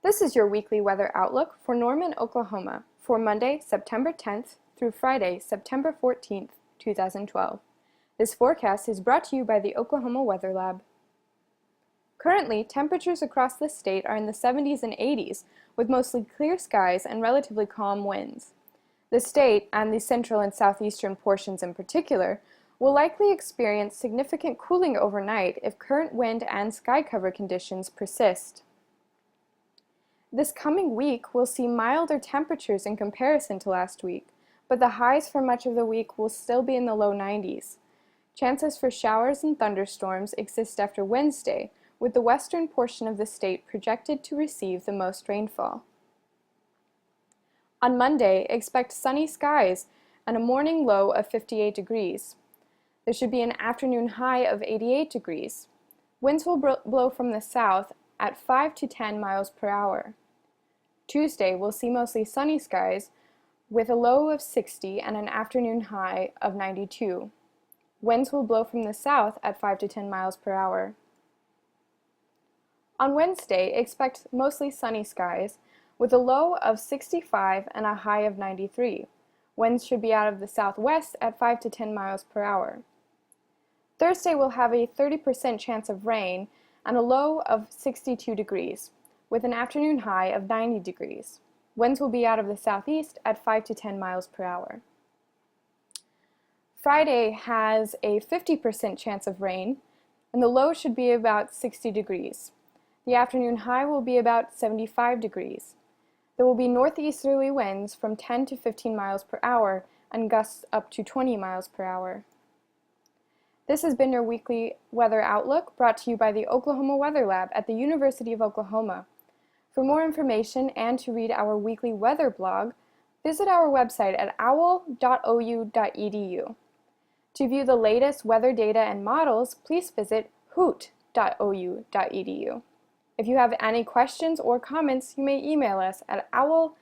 This is your weekly weather outlook for Norman, Oklahoma for Monday, September 10th through Friday, September 14th, 2012. This forecast is brought to you by the Oklahoma Weather Lab. Currently, temperatures across the state are in the 70s and 80s, with mostly clear skies and relatively calm winds. The state, and the central and southeastern portions in particular, will likely experience significant cooling overnight if current wind and sky cover conditions persist. This coming week will see milder temperatures in comparison to last week, but the highs for much of the week will still be in the low 90s. Chances for showers and thunderstorms exist after Wednesday, with the western portion of the state projected to receive the most rainfall. On Monday, expect sunny skies and a morning low of 58 degrees. There should be an afternoon high of 88 degrees. Winds will blow from the south at 5 to 10 miles per hour. Tuesday will see mostly sunny skies with a low of 60 and an afternoon high of 92. Winds will blow from the south at 5 to 10 miles per hour. On Wednesday, expect mostly sunny skies with a low of 65 and a high of 93. Winds should be out of the southwest at 5 to 10 miles per hour. Thursday will have a 30% chance of rain and a low of 62 degrees, with an afternoon high of 90 degrees. Winds will be out of the southeast at 5 to 10 miles per hour. Friday has a 50% chance of rain, and the low should be about 60 degrees. The afternoon high will be about 75 degrees. There will be northeasterly winds from 10 to 15 miles per hour and gusts up to 20 miles per hour. This has been your weekly weather outlook brought to you by the Oklahoma Weather Lab at the University of Oklahoma. For more information and to read our weekly weather blog, visit our website at owl.ou.edu. To view the latest weather data and models, please visit hoot.ou.edu. If you have any questions or comments, you may email us at owl@ou.edu.